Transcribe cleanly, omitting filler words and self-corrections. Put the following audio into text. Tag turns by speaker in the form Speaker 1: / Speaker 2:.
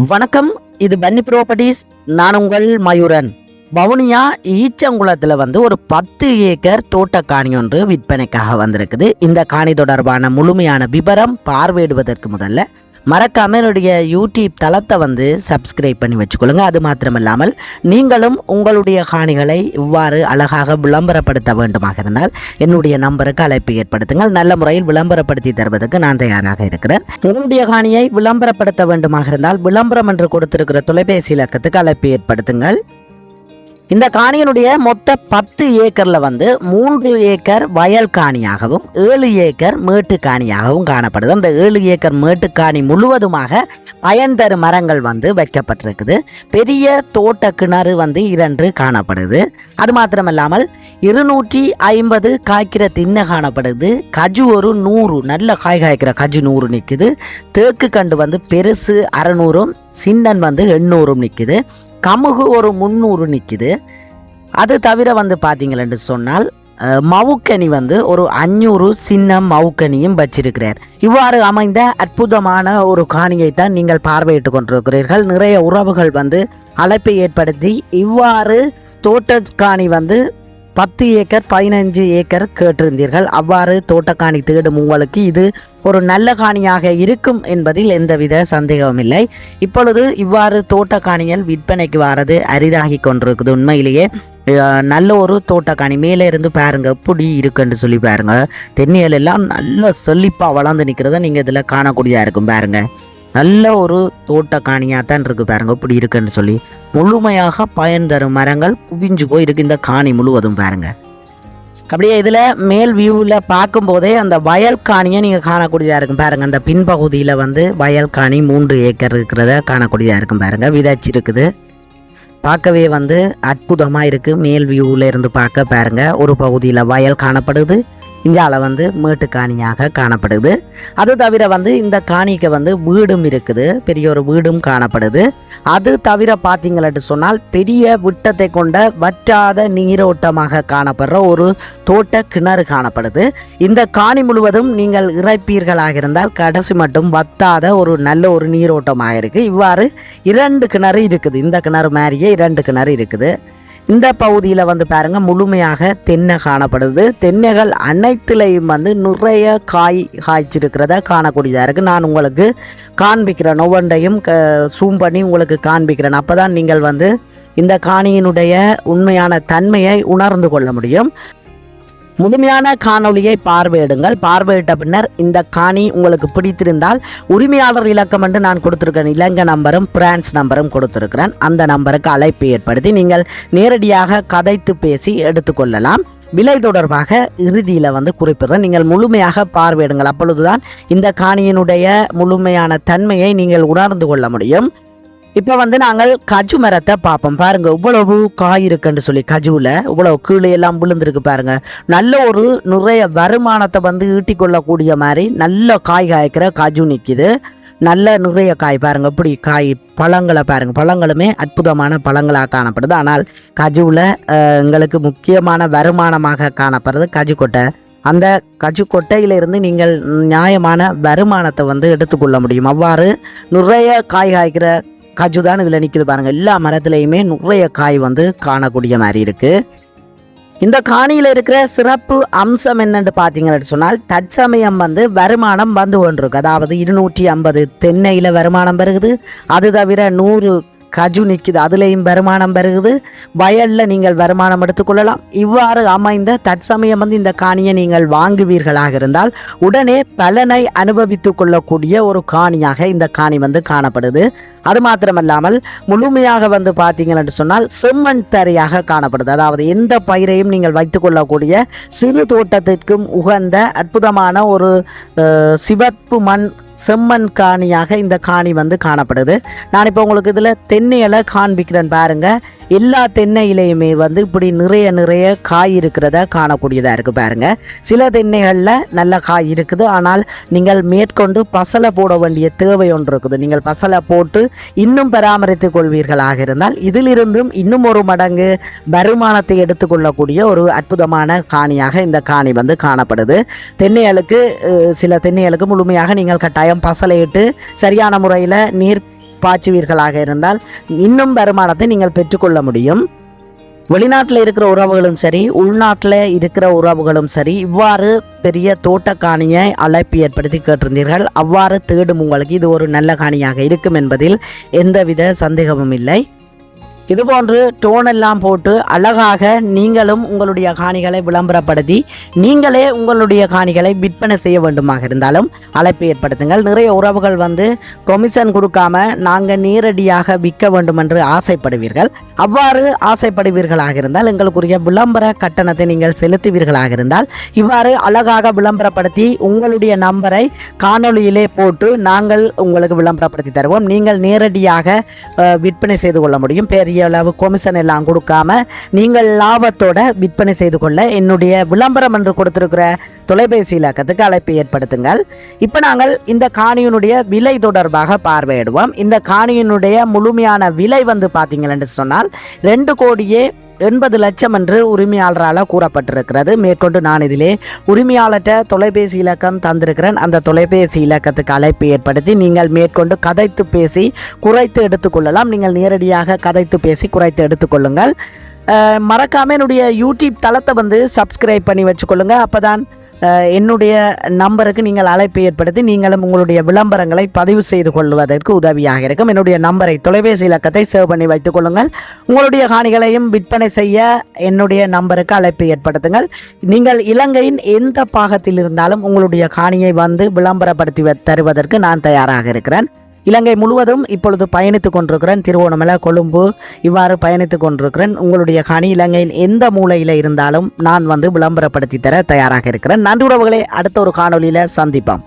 Speaker 1: வணக்கம். இது பன்னி ப்ராப்பர்ட்டிஸ். நான் உங்கள் மயூரன். வவுனியா ஈச்சங்குளத்தில் ஒரு 10 ஏக்கர் தோட்ட காணி ஒன்று விற்பனைக்காக வந்திருக்குது. இந்த காணி தொடர்பான முழுமையான விவரம் பார்வையிடுவதற்கு முதல்ல மறக்காம என்னுடைய யூடியூப் தளத்தை சப்ஸ்கிரைப் பண்ணி வச்சுக்கொள்ளுங்க. அது மாத்திரமில்லாமல் நீங்களும் உங்களுடைய காணிகளை இவ்வாறு அழகாக விளம்பரப்படுத்த வேண்டுமாக இருந்தால் என்னுடைய நம்பருக்கு அழைப்பு ஏற்படுத்துங்கள். நல்ல முறையில் விளம்பரப்படுத்தி தருவதற்கு நான் தயாராக இருக்கிறேன். உங்களுடைய காணியை விளம்பரப்படுத்த வேண்டுமாக இருந்தால் விளம்பரம் என்று கொடுத்திருக்கிற தொலைபேசி இலக்கத்துக்கு அழைப்பு ஏற்படுத்துங்கள். இந்த காணியினுடைய மொத்த 10 ஏக்கர்ல 3 ஏக்கர் வயல் காணியாகவும் 7 ஏக்கர் மேட்டு காணியாகவும் காணப்படுது. அந்த 7 ஏக்கர் மேட்டு காணி முழுவதுமாக பயன் தரும் மரங்கள் வைக்கப்பட்டிருக்குது. பெரிய தோட்ட கிணறு 2 காணப்படுது. அது மாத்திரமல்லாமல் 250 காய்க்கிற திண்ணை காணப்படுது. கஜு ஒரு 100 நல்ல காய் காய்க்கிற கஜு 100 நிற்குது. தேக்கு கண்டு பெருசு 600, சின்னன் 800 நிற்குது. கமுகு ஒரு 300 நிற்குது. அது தவிர பார்த்தீங்களென்று சொன்னால் மவுக்கனி ஒரு 500 சின்ன மவுக்கனியும் வச்சிருக்கிறார். இவ்வாறு அமைந்த அற்புதமான ஒரு காணியை தான் நீங்கள் பார்வையிட்டு கொண்டிருக்கிறீர்கள். நிறைய உறவுகள் அழைப்பை ஏற்படுத்தி இவ்வாறு தோட்டக்காணி 10 ஏக்கர் 15 ஏக்கர் கேட்டிருந்தீர்கள். அவ்வாறு தோட்டக்காணி தேடும் உங்களுக்கு இது ஒரு நல்ல காணியாக இருக்கும் என்பதில் எந்தவித சந்தேகமும் இல்லை. இப்பொழுது இவ்வாறு தோட்டக்காணிகள் விற்பனைக்கு வாரது அரிதாகி கொண்டிருக்குது. உண்மையிலேயே நல்ல ஒரு தோட்டக்காணி மேலே இருந்து பாருங்க எப்படி இருக்குன்னு சொல்லி பாருங்க. தென்னைகள் எல்லாம் நல்ல செழிப்பாக வளர்ந்து நிற்கிறத நீங்கள் இதில் காணக்கூடியதாக இருக்கும். பாருங்க நல்ல ஒரு தோட்டக்காணியாக தான் இருக்குது. பாருங்க இப்படி இருக்குன்னு சொல்லி முழுமையாக பயன் தரும் மரங்கள் குவிஞ்சு போயிருக்கு இந்த காணி முழுவதும். பாருங்க அப்படியே இதில் மேல் வியூவில் பார்க்கும்போதே அந்த வயல் காணியை நீங்கள் காணக்கூடியதாக இருக்கும். பாருங்கள் அந்த பின்பகுதியில் வயல் காணி 3 ஏக்கர் இருக்கிறத காணக்கூடியதாக இருக்கும். பாருங்கள் விதைச்சி இருக்குது. பார்க்கவே அற்புதமாக இருக்குது. மேல் வியூவில் இருந்து பார்க்க பாருங்கள் ஒரு பகுதியில் வயல் காணப்படுது. இந்தியாவில் மேட்டு காணியாக காணப்படுது. அது தவிர இந்த காணிக்கு வீடும் இருக்குது. பெரிய ஒரு வீடும் காணப்படுது. அது தவிர பார்த்தீங்களன்னு சொன்னால் பெரிய விட்டத்தை கொண்ட வற்றாத நீரோட்டமாக காணப்படுற ஒரு தோட்ட கிணறு காணப்படுது. இந்த காணி முழுவதும் நீங்கள் இறைப்பீர்களாக இருந்தால் கடைசி மட்டும் வத்தாத ஒரு நல்ல ஒரு நீரோட்டமாக இருக்குது. இவ்வாறு 2 கிணறு இருக்குது. இந்த கிணறு மாதிரியே 2 கிணறு இருக்குது. இந்த பகுதியில் பாருங்க முழுமையாக தென்னை காணப்படுது. தென்னைகள் அனைத்துலையும் நிறைய காய்ச்சிருக்கிறத காணக்கூடியதாக இருக்குது. நான் உங்களுக்கு காண்பிக்கிறேன். ஒவ்வொன்றையும் சூம் பண்ணி உங்களுக்கு காண்பிக்கிறேன். அப்போ தான் நீங்கள் இந்த காணியினுடைய உண்மையான தன்மையை உணர்ந்து கொள்ள முடியும். முழுமையான காணொலியை பார்வையிடுங்கள். பார்வையிட்ட பின்னர் இந்த காணி உங்களுக்கு பிடித்திருந்தால் உரிமையாளர் இலக்கம் என்று நான் கொடுத்திருக்கிறேன். இலங்கை நம்பரும் பிரான்ஸ் நம்பரும் கொடுத்திருக்கிறேன். அந்த நம்பருக்கு அழைப்பு ஏற்படுத்தி நீங்கள் நேரடியாக கதைத்து பேசி எடுத்துக்கொள்ளலாம். விலை தொடர்பாக இறுதியில் குறிப்பிடுறேன். நீங்கள் முழுமையாக பார்வையிடுங்கள். அப்பொழுதுதான் இந்த காணியினுடைய முழுமையான தன்மையை நீங்கள் உணர்ந்து கொள்ள முடியும். இப்போ நாங்கள் கஜு மரத்தை பார்ப்போம். பாருங்க இவ்வளவு காய் இருக்குன்னு சொல்லி கஜுவில் இவ்வளவு கீழே எல்லாம் விழுந்திருக்கு. பாருங்க நல்ல ஒரு நிறைய வருமானத்தை ஈட்டிக்கொள்ளக்கூடிய மாதிரி நல்ல காய் காய்க்கிற கஜு நிற்கிது. நல்ல நிறைய காய் பாருங்க இப்படி காய் பழங்களை பாருங்க. பழங்களுமே அற்புதமான பழங்களாக காணப்படுது. ஆனால் கஜுவில் எங்களுக்கு முக்கியமான வருமானமாக காணப்படுறது கஜு கொட்டை. அந்த கஜு கொட்டையிலிருந்து நீங்கள் நியாயமான வருமானத்தை எடுத்துக்கொள்ள முடியும். அவ்வாறு நிறைய காய் காய்க்கிற கஜு தான் இதில் நிற்குது. பாருங்கள் எல்லா மரத்துலையுமே நிறைய காய் காணக்கூடிய மாதிரி இருக்குது. இந்த காணியில் இருக்கிற சிறப்பு அம்சம் என்னன்னு பார்த்தீங்கன்னு சொன்னால் தற்சமயம் வருமானம் கொண்டிருக்கு. அதாவது 250 தென்னையில் வருமானம் பெருகுது. அது தவிர 100 கஜு நிற்குது. அதுலேயும் வருமானம் பெருகுது. வயலில் நீங்கள் வருமானம் எடுத்துக்கொள்ளலாம். இவ்வாறு அமைந்த தற்சமயம் இந்த காணியை நீங்கள் வாங்குவீர்களாக இருந்தால் உடனே பலனை அனுபவித்து கொள்ளக்கூடிய ஒரு காணியாக இந்த காணி காணப்படுது. அது மாத்திரமல்லாமல் முழுமையாக பார்த்தீங்கன்னு சொன்னால் செம்மண் தரையாக காணப்படுது. அதாவது எந்த பயிரையும் நீங்கள் வைத்துக்கொள்ளக்கூடிய சிறு தோட்டத்திற்கும் உகந்த அற்புதமான ஒரு சிவப்பு மண் செம்மண் காணியாக இந்த காணி காணப்படுது. நான் இப்போ உங்களுக்கு இதில் தென்னையில காண்பிக்கிறேன். பாருங்க எல்லா தென்னையிலையுமே இப்படி நிறைய காய் இருக்கிறத காணக்கூடியதாக இருக்குது. பாருங்க சில தென்னைகளில் நல்ல காய் இருக்குது. ஆனால் நீங்கள் மேற்கொண்டு பசலை போட வேண்டிய தேவை ஒன்று இருக்குது. நீங்கள் பசலை போட்டு இன்னும் பராமரித்து கொள்வீர்களாக இருந்தால் இதிலிருந்தும் இன்னும் ஒரு மடங்கு வருமானத்தை எடுத்துக்கொள்ளக்கூடிய ஒரு அற்புதமான காணியாக இந்த காணி காணப்படுது. தென்னைகளுக்கு சில தென்னைகளுக்கு முழுமையாக நீங்கள் கட்டாயம் பசலையிட்டு சரியான முறையில் நீர் பாய்ச்சுவீர்களாக இருந்தால் இன்னும் வருமானத்தை நீங்கள் பெற்றுக்கொள்ள முடியும். வெளிநாட்டில் இருக்கிற உறவுகளும் சரி, உள்நாட்டில் இருக்கிற உறவுகளும் சரி, இவ்வாறு பெரிய தோட்டக்காணியை அழைப்பு ஏற்படுத்தி கேட்டிருந்தீர்கள். அவ்வாறு தேடும் உங்களுக்கு இது ஒரு நல்ல காணியாக இருக்கும் என்பதில் எந்தவித சந்தேகமும் இல்லை. இதுபோன்று டோன் எல்லாம் போட்டு அழகாக நீங்களும் உங்களுடைய காணிகளை விளம்பரப்படுத்தி நீங்களே உங்களுடைய காணிகளை விற்பனை செய்ய வேண்டுமாக இருந்தாலும் அழைப்பு ஏற்படுத்துங்கள். நிறைய உறவுகள் வந்து கொமிஷன் கொடுக்காம நாங்கள் நேரடியாக விற்க வேண்டும் என்று ஆசைப்படுவீர்கள். அவ்வாறு ஆசைப்படுவீர்களாக இருந்தால் எங்களுக்குரிய விளம்பர கட்டணத்தை நீங்கள் செலுத்துவீர்களாக இருந்தால் இவ்வாறு அழகாக விளம்பரப்படுத்தி உங்களுடைய நம்பரை காணொளியிலே போட்டு நாங்கள் உங்களுக்கு விளம்பரப்படுத்தி தருவோம். நீங்கள் நேரடியாக விற்பனை செய்து கொள்ள முடியும். பெரிய அளவு கொமிஷன் எல்லாம் கொடுக்காம நீங்கள் லாபத்தோட விற்பனை செய்து கொள்ள என்னுடைய விளம்பரம் என்று கொடுத்திருக்கிற தொலைபேசி இலக்கத்துக்கு அழைப்பு ஏற்படுத்துங்கள். இப்போ நாங்கள் இந்த காணியினுடைய விலை தொடர்பாக பார்வையிடுவோம். இந்த காணியினுடைய முழுமையான விலை வந்து பார்த்தீங்கன்னு சொன்னால் 2,80,00,000 என்று உரிமையாளரால் கூறப்பட்டிருக்கிறது. மேற்கொண்டு நான் இதிலே உரிமையாளர்கிட்ட தொலைபேசி இலக்கம் தந்திருக்கிறேன். அந்த தொலைபேசி இலக்கத்துக்கு அழைப்பு ஏற்படுத்தி நீங்கள் மேற்கொண்டு கதைத்து பேசி குறைத்து எடுத்துக்கொள்ளலாம். நீங்கள் நேரடியாக கதைத்து பேசி குறைத்து எடுத்துக்கொள்ளுங்கள். மறக்காமல் என்னுடைய யூடியூப் தளத்தை வந்து சப்ஸ்கிரைப் பண்ணி வச்சுக்கொள்ளுங்க. அப்போ தான் என்னுடைய நம்பருக்கு நீங்கள் அழைப்பு ஏற்படுத்தி நீங்களும் உங்களுடைய விளம்பரங்களை பதிவு செய்து கொள்வதற்கு உதவியாக இருக்கும். என்னுடைய நம்பரை தொலைபேசி இலக்கத்தை சேவ் பண்ணி வைத்துக் கொள்ளுங்கள். உங்களுடைய காணிகளையும் விற்பனை செய்ய என்னுடைய நம்பருக்கு அழைப்பு ஏற்படுத்துங்கள். நீங்கள் இலங்கையின் எந்த பாகத்தில் இருந்தாலும் உங்களுடைய காணியை வந்து விளம்பரப்படுத்தி தருவதற்கு நான் தயாராக இருக்கிறேன். இலங்கை முழுவதும் இப்பொழுது பயணித்துக் கொண்டிருக்கிறேன். திருவோணமலை, கொழும்பு இவ்வாறு பயணித்துக் கொண்டிருக்கிறேன். உங்களுடைய காணி இலங்கையின் எந்த மூலையில் இருந்தாலும் நான் வந்து விளம்பரப்படுத்தி தர தயாராக இருக்கிறேன். நன்றி உறவுகளே, அடுத்த ஒரு காணொலியில் சந்திப்போம்.